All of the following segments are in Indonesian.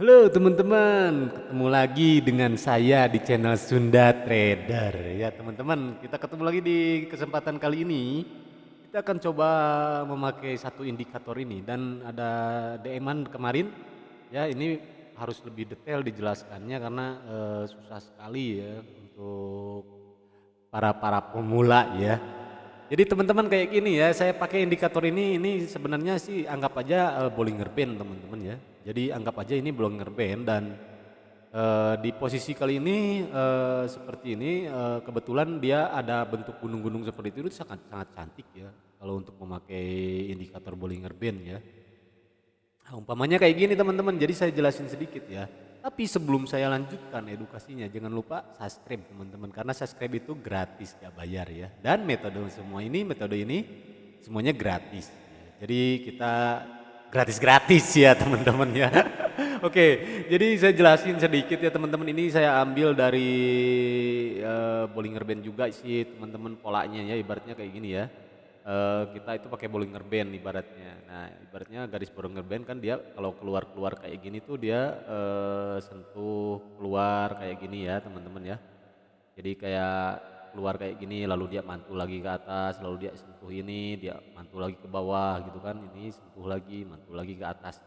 Halo teman-teman, ketemu lagi dengan saya di channel Sunda Trader. Ya teman-teman, kita ketemu lagi di kesempatan kali ini. Kita akan coba memakai satu indikator ini dan ada DM-an kemarin. Ya ini harus lebih detail dijelaskannya karena susah sekali ya untuk para pemula ya. Jadi teman-teman kayak gini ya, saya pakai indikator ini sebenarnya sih anggap aja Bollinger Band teman-teman ya. Jadi anggap aja ini Bollinger Band dan di posisi kali ini seperti ini kebetulan dia ada bentuk gunung-gunung seperti itu sangat sangat cantik ya kalau untuk memakai indikator Bollinger Band ya. Nah, umpamanya kayak gini teman-teman, jadi saya jelasin sedikit ya. Tapi sebelum saya lanjutkan edukasinya, jangan lupa subscribe teman-teman, karena subscribe itu gratis, gak bayar ya. Dan metode ini semuanya gratis. Jadi kita gratis-gratis ya teman-teman ya. Oke, jadi saya jelasin sedikit ya teman-teman, ini saya ambil dari Bollinger Band juga sih teman-teman polanya ya, ibaratnya kayak gini ya. Kita itu pakai Bollinger Band ibaratnya. Nah, ibaratnya garis Bollinger Band kan dia kalau keluar-keluar kayak gini tuh dia sentuh keluar kayak gini ya, teman-teman ya. Jadi kayak keluar kayak gini lalu dia mantul lagi ke atas, lalu dia sentuh ini, dia mantul lagi ke bawah gitu kan. Ini sentuh lagi, mantul lagi ke atas.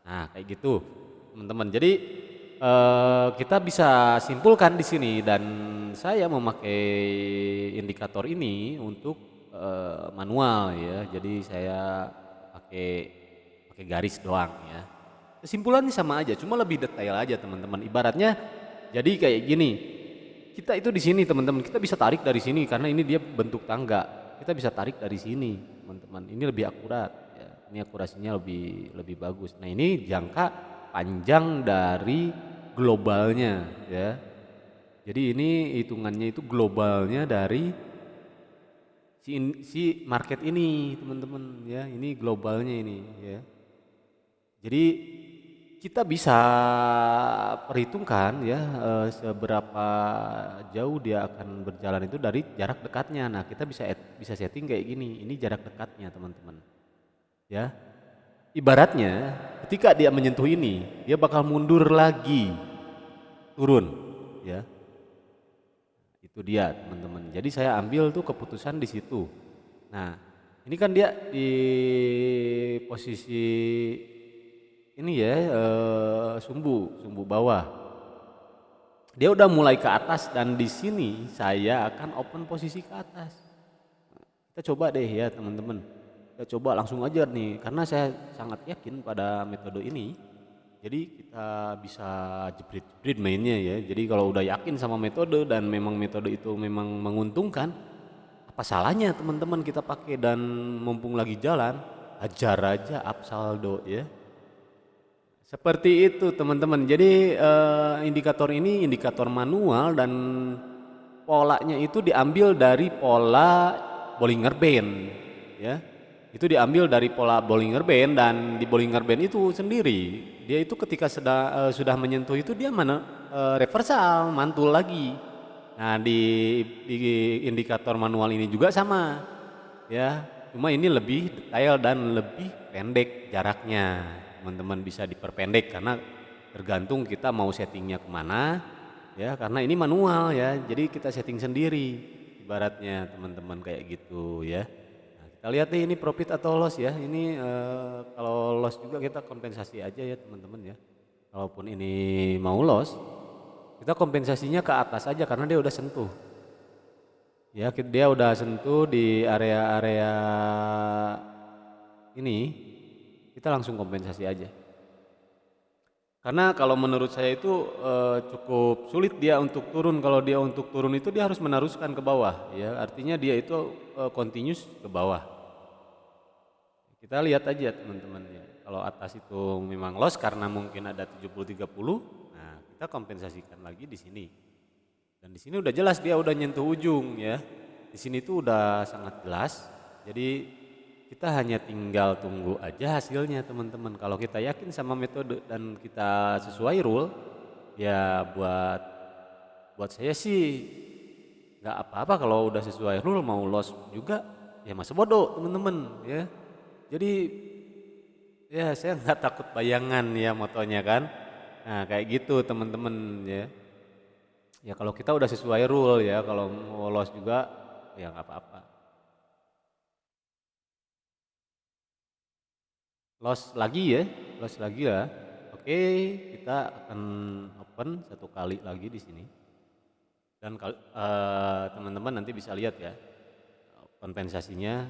Nah, kayak gitu, teman-teman. Jadi kita bisa simpulkan di sini dan saya memakai indikator ini untuk manual ya. Jadi saya pakai pakai garis doang ya. Kesimpulannya sama aja, cuma lebih detail aja teman-teman. Ibaratnya jadi kayak gini. Kita itu di sini teman-teman, kita bisa tarik dari sini karena ini dia bentuk tangga. Kita bisa tarik dari sini, teman-teman. Ini lebih akurat ya. Ini akurasinya lebih lebih bagus. Nah, ini jangka panjang dari globalnya ya. Jadi ini hitungannya itu globalnya dari si market ini teman-teman ya, ini globalnya ini ya. Jadi kita bisa perhitungkan ya seberapa jauh dia akan berjalan itu dari jarak dekatnya. Nah, kita bisa setting kayak gini, ini jarak dekatnya teman-teman ya. Ibaratnya ketika dia menyentuh ini, dia bakal mundur lagi, turun ya. Itu dia teman-teman. Jadi saya ambil tuh keputusan di situ. Nah, ini kan dia di posisi ini ya sumbu bawah. Dia udah mulai ke atas dan di sini saya akan open posisi ke atas. Kita coba deh ya teman-teman. Kita coba langsung aja nih karena saya sangat yakin pada metode ini. Jadi kita bisa jeprit-jeprit mainnya ya. Jadi kalau udah yakin sama metode dan memang metode itu memang menguntungkan, apa salahnya teman-teman kita pakai dan mumpung lagi jalan, hajar aja up saldo ya. Seperti itu teman-teman. Jadi indikator ini indikator manual dan polanya itu diambil dari pola Bollinger Band ya. Itu diambil dari pola Bollinger Band dan di Bollinger Band itu sendiri dia itu ketika sudah menyentuh itu dia reversal mantul lagi. Nah, di indikator manual ini juga sama ya, cuma ini lebih detail dan lebih pendek jaraknya. Teman-teman bisa diperpendek karena tergantung kita mau settingnya kemana ya, karena ini manual ya, jadi kita setting sendiri ibaratnya teman-teman kayak gitu ya. Nah, kita lihat nih ini profit atau loss ya. Ini kalau loss juga kita kompensasi aja ya teman-teman ya. Kalaupun ini mau loss, kita kompensasinya ke atas aja karena dia udah sentuh. Ya, dia udah sentuh di area-area ini, kita langsung kompensasi aja. Karena kalau menurut saya itu cukup sulit dia untuk turun. Kalau dia untuk turun itu dia harus meneruskan ke bawah ya. Artinya dia itu continuous ke bawah. Kita lihat aja teman-teman ya. Kalau atas itu memang loss karena mungkin ada 70-30, nah kita kompensasikan lagi di sini. Dan di sini udah jelas dia udah nyentuh ujung ya. Di sini tuh udah sangat jelas. Jadi kita hanya tinggal tunggu aja hasilnya teman-teman. Kalau kita yakin sama metode dan kita sesuai rule, ya buat saya sih nggak apa-apa kalau udah sesuai rule mau loss juga ya masa bodoh teman-teman ya. Jadi ya saya nggak takut bayangan ya motonya kan. Nah kayak gitu teman-teman ya. Ya kalau kita udah sesuai rule ya, kalau mau loss juga ya nggak apa-apa. Loss lagi ya, loss lagi ya. Oke, kita akan open satu kali lagi di sini. Dan teman-teman nanti bisa lihat ya kompensasinya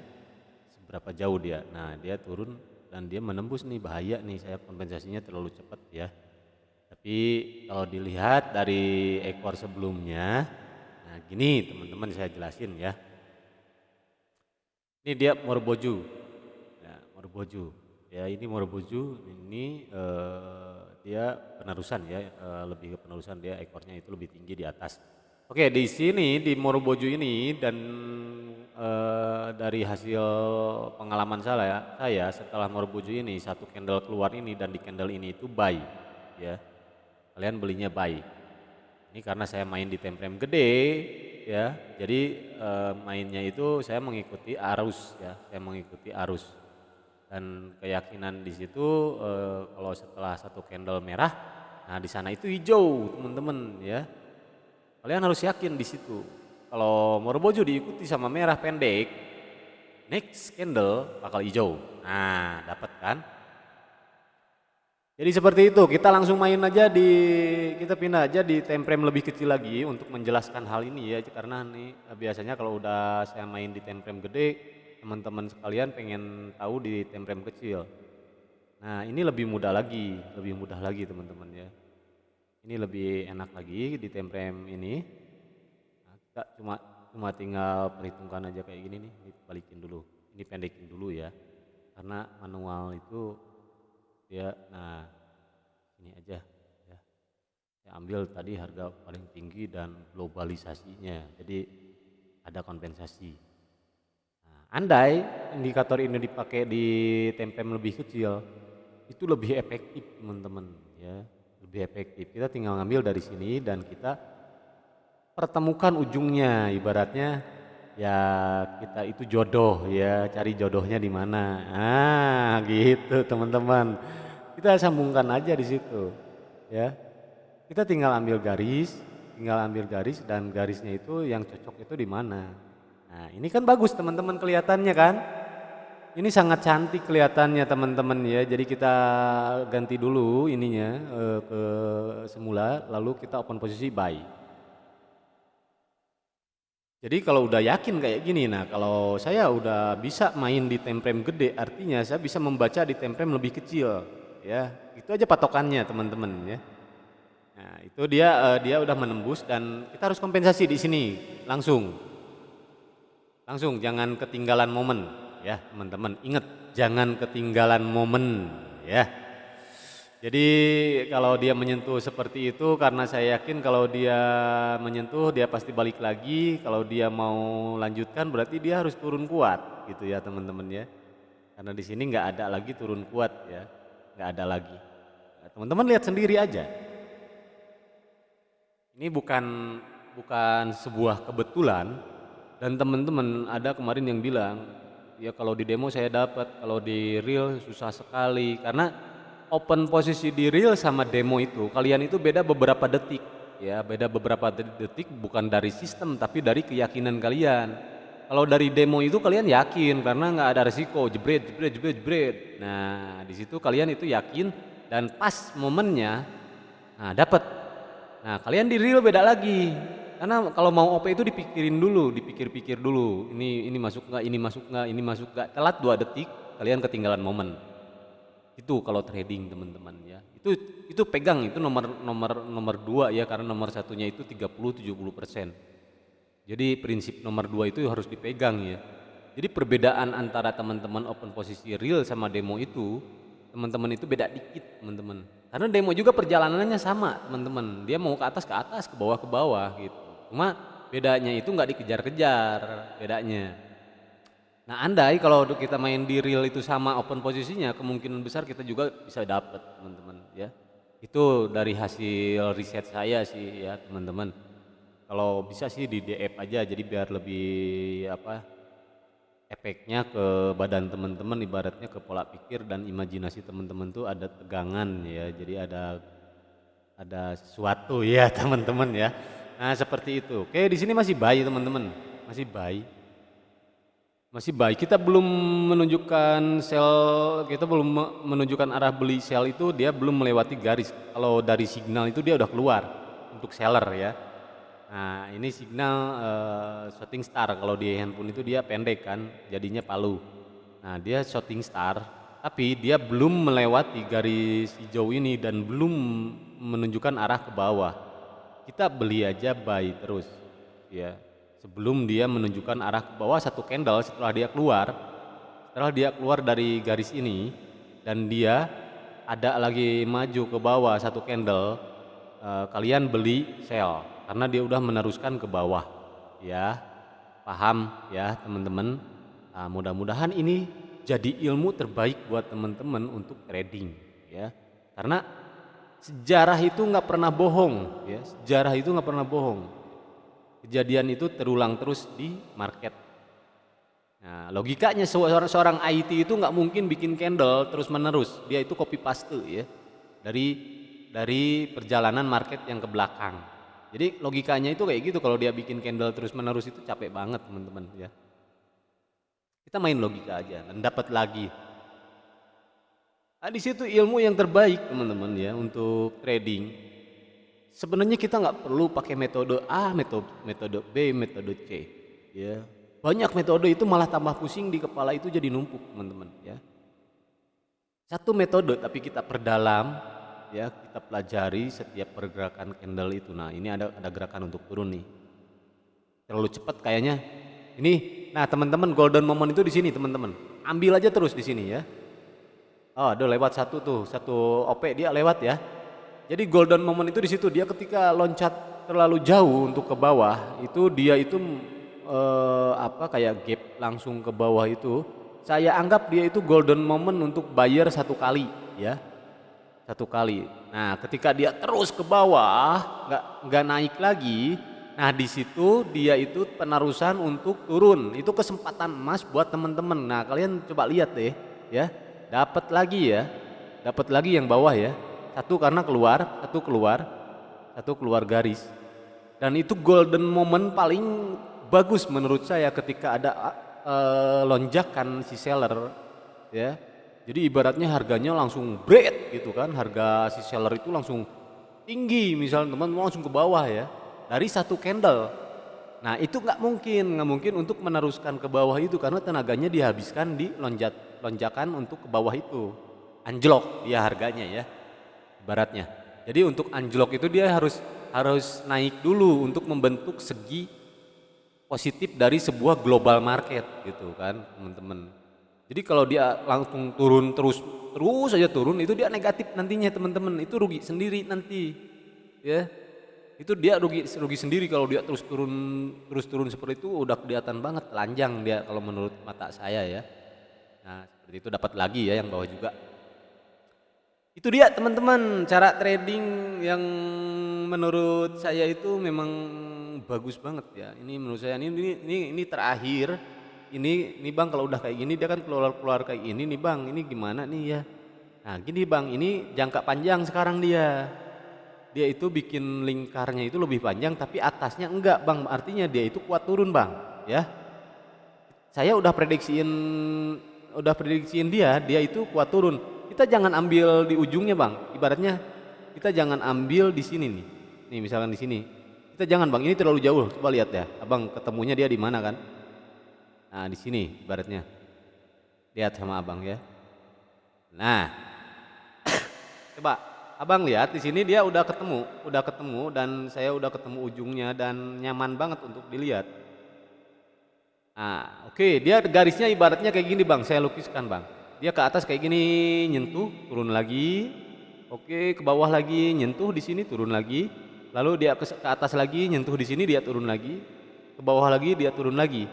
seberapa jauh dia. Nah dia turun dan dia menembus nih, bahaya nih, saya kompensasinya terlalu cepat ya. Tapi kalau dilihat dari ekor sebelumnya, nah gini teman-teman saya jelasin ya. Ini dia Morboju, ya Morboju. Ya ini Morboju, ini dia penerusan ya, lebih ke penerusan, dia ekornya itu lebih tinggi di atas. Oke, di sini di Moroboju ini dan dari hasil pengalaman saya setelah Moroboju ini satu candle keluar ini dan di candle ini itu buy ya. Kalian belinya buy. Ini karena saya main di time frame gede ya. Jadi mainnya itu saya mengikuti arus ya, saya mengikuti arus. Dan keyakinan di situ kalau setelah satu candle merah, nah di sana itu hijau, teman-teman ya. Kalian harus yakin di situ. Kalau Morobojo diikuti sama merah pendek, next candle bakal hijau. Nah, dapat kan? Jadi seperti itu, kita langsung main aja kita pindah aja di time frame lebih kecil lagi untuk menjelaskan hal ini ya, karena nih biasanya kalau udah saya main di time frame gede, teman-teman sekalian pengen tahu di time frame kecil. Nah, ini lebih mudah lagi teman-teman ya. Ini lebih enak lagi di time frame ini. Nah, kita cuma tinggal perhitungkan aja kayak gini nih, ini balikin dulu. Ini pendekin dulu ya. Karena manual itu ya, nah ini aja ya. Saya ambil tadi harga paling tinggi dan globalisasinya. Jadi ada kompensasi. Nah, andai indikator ini dipakai di time frame lebih kecil, itu lebih efektif teman-teman ya, lebih efektif. Kita tinggal ngambil dari sini dan kita pertemukan ujungnya, ibaratnya ya kita itu jodoh ya, cari jodohnya di mana. Ah, gitu teman-teman. Kita sambungkan aja di situ. Ya. Kita tinggal ambil garis dan garisnya itu yang cocok itu di mana. Nah, ini kan bagus teman-teman kelihatannya kan? Ini sangat cantik kelihatannya teman-teman ya. Jadi kita ganti dulu ininya ke semula, lalu kita open posisi buy. Jadi kalau udah yakin kayak gini, nah kalau saya udah bisa main di time frame gede, artinya saya bisa membaca di time frame lebih kecil, ya. Itu aja patokannya teman-teman ya. Nah itu dia udah menembus dan kita harus kompensasi di sini langsung, jangan ketinggalan momen ya teman-teman. Ingat jangan ketinggalan momen ya. Jadi kalau dia menyentuh seperti itu, karena saya yakin kalau dia menyentuh dia pasti balik lagi. Kalau dia mau lanjutkan berarti dia harus turun kuat gitu ya teman-teman ya. Karena di sini nggak ada lagi turun kuat ya, nggak ada lagi. Nah, teman-teman lihat sendiri aja. Ini bukan sebuah kebetulan, dan teman-teman ada kemarin yang bilang ya kalau di demo saya dapat, kalau di real susah sekali, karena open posisi di real sama demo itu kalian itu beda beberapa detik ya, beda beberapa detik bukan dari sistem tapi dari keyakinan kalian. Kalau dari demo itu kalian yakin karena nggak ada resiko, jebret jebret jebret jebret. Nah di situ kalian itu yakin dan pas momennya, nah dapat. Nah kalian di real beda lagi, karena kalau mau OP itu dipikirin dulu, dipikir-pikir dulu, ini masuk nggak, ini masuk nggak, ini masuk nggak, telat 2 detik kalian ketinggalan momen. Itu kalau trading teman-teman ya, itu pegang, itu nomor 2 ya, karena nomor satunya itu 30-70%. Jadi prinsip nomor 2 itu harus dipegang ya. Jadi perbedaan antara teman-teman open posisi real sama demo itu, teman-teman itu beda dikit teman-teman. Karena demo juga perjalanannya sama teman-teman, dia mau ke atas, ke bawah gitu. Cuma bedanya itu nggak dikejar-kejar bedanya. Nah andai kalau kita main di real itu sama open posisinya, kemungkinan besar kita juga bisa dapat teman-teman ya. Itu dari hasil riset saya sih ya teman-teman. Kalau bisa sih di DF aja, jadi biar lebih apa, efeknya ke badan teman-teman, ibaratnya ke pola pikir dan imajinasi teman-teman tuh ada tegangan ya. Jadi ada ada sesuatu ya teman-teman ya. Nah seperti itu. Oke di sini masih buy teman-teman, masih buy. Masih baik, kita belum menunjukkan sell, kita belum menunjukkan arah beli sell itu dia belum melewati garis. Kalau dari signal itu dia udah keluar untuk seller ya. Nah ini signal shooting star, kalau di handphone itu dia pendek kan, jadinya palu. Nah dia shooting star, tapi dia belum melewati garis hijau ini dan belum menunjukkan arah ke bawah. Kita beli aja buy terus ya. Sebelum dia menunjukkan arah ke bawah satu candle setelah dia keluar dari garis ini dan dia ada lagi maju ke bawah satu candle, kalian beli sell karena dia udah meneruskan ke bawah ya. Paham ya teman-teman. Nah, mudah-mudahan ini jadi ilmu terbaik buat teman-teman untuk trading ya, karena sejarah itu nggak pernah bohong ya, sejarah itu nggak pernah bohong. Kejadian itu terulang terus di market. Nah, logikanya seorang IT itu nggak mungkin bikin candle terus menerus. Dia itu copy paste ya dari perjalanan market yang ke belakang. Jadi logikanya itu kayak gitu. Kalau dia bikin candle terus menerus itu capek banget teman-teman ya. Kita main logika aja dan dapat lagi. Nah, di situ ilmu yang terbaik teman-teman ya untuk trading. Sebenarnya kita nggak perlu pakai metode A, metode B, metode C, ya. Banyak metode itu malah tambah pusing di kepala itu jadi numpuk teman-teman, ya. Satu metode tapi kita perdalam, ya, kita pelajari setiap pergerakan candle itu. Nah ini ada gerakan untuk turun nih, terlalu cepat kayaknya. Ini, nah teman-teman golden moment itu di sini teman-teman, ambil aja terus di sini ya. Oh, udah lewat satu OP dia lewat ya. Jadi golden moment itu di situ, dia ketika loncat terlalu jauh untuk ke bawah itu dia itu kayak gap langsung ke bawah itu. Saya anggap dia itu golden moment untuk buyer satu kali ya, satu kali. Nah ketika dia terus ke bawah nggak naik lagi, nah di situ dia itu penerusan untuk turun. Itu kesempatan emas buat teman-teman. Nah kalian coba lihat deh ya, dapat lagi yang bawah ya. Satu karena satu keluar garis. Dan itu golden moment paling bagus menurut saya ketika ada lonjakan si seller ya. Jadi ibaratnya harganya langsung bread gitu kan, harga si seller itu langsung tinggi, misalnya teman langsung ke bawah ya dari satu candle. Nah itu nggak mungkin untuk meneruskan ke bawah itu karena tenaganya dihabiskan di lonjakan untuk ke bawah itu, anjlok dia harganya ya. Baratnya. Jadi untuk anjlok itu dia harus naik dulu untuk membentuk segi positif dari sebuah global market gitu kan teman-teman. Jadi kalau dia langsung turun terus aja turun itu dia negatif nantinya teman-teman, itu rugi sendiri nanti ya. Itu dia rugi sendiri kalau dia terus turun seperti itu, udah kelihatan banget telanjang dia kalau menurut mata saya ya. Nah seperti itu dapat lagi ya yang bawah juga. Itu dia teman-teman cara trading yang menurut saya itu memang bagus banget ya. Ini menurut saya ini terakhir. Ini Bang kalau udah kayak gini dia kan keluar kayak gini nih Bang. Ini gimana nih ya? Nah, gini Bang, ini jangka panjang sekarang dia. Dia itu bikin lingkarnya itu lebih panjang tapi atasnya enggak Bang. Artinya dia itu kuat turun Bang, ya. Saya udah prediksiin dia itu kuat turun. Kita jangan ambil di ujungnya Bang, ibaratnya kita jangan ambil di sini nih misalkan di sini, kita jangan Bang, ini terlalu jauh, coba lihat ya Abang ketemunya dia di mana kan. Nah di sini ibaratnya, lihat sama Abang ya. Nah coba Abang lihat di sini dia udah ketemu dan saya udah ketemu ujungnya dan nyaman banget untuk dilihat. Nah oke, dia garisnya ibaratnya kayak gini Bang, saya lukiskan Bang. Dia ke atas kayak gini, nyentuh, turun lagi. Oke, ke bawah lagi, nyentuh di sini, turun lagi. Lalu dia ke atas lagi, nyentuh di sini, dia turun lagi. Ke bawah lagi, dia turun lagi.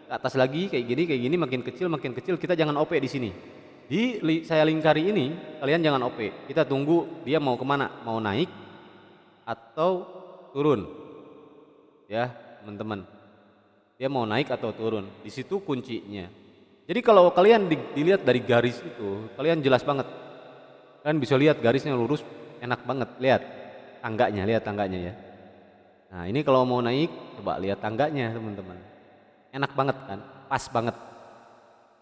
Ke atas lagi kayak gini, makin kecil. Kita jangan OP di sini. Saya lingkari ini, kalian jangan OP. Kita tunggu dia mau kemana, mau naik atau turun. Ya, teman-teman. Dia mau naik atau turun. Di situ kuncinya. Jadi kalau kalian dilihat dari garis itu, kalian jelas banget. Kalian bisa lihat garisnya lurus, enak banget, lihat. tangganya, lihat tangganya ya. Nah ini kalau mau naik, coba lihat tangganya teman-teman. Enak banget kan, pas banget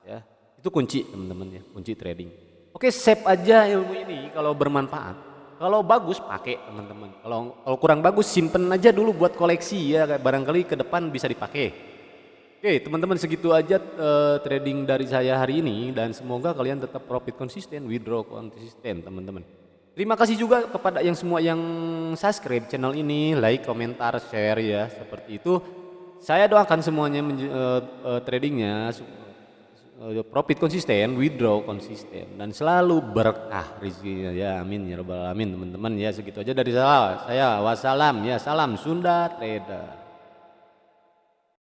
ya. Itu kunci teman-teman ya, kunci trading. Oke, save aja ilmu ini kalau bermanfaat. Kalau bagus pakai teman-teman. Kalau kurang bagus simpen aja dulu buat koleksi ya, barangkali ke depan bisa dipakai. Oke teman-teman, segitu aja trading dari saya hari ini, dan semoga kalian tetap profit konsisten, withdraw konsisten teman-teman. Terima kasih juga kepada yang semua yang subscribe channel ini, like, komentar, share ya, seperti itu. Saya doakan semuanya tradingnya profit konsisten, withdraw konsisten, dan selalu berkah rezekinya ya, amin ya rabbal alamin teman-teman ya. Segitu aja dari saya. Wassalam ya, salam Sunda Trader.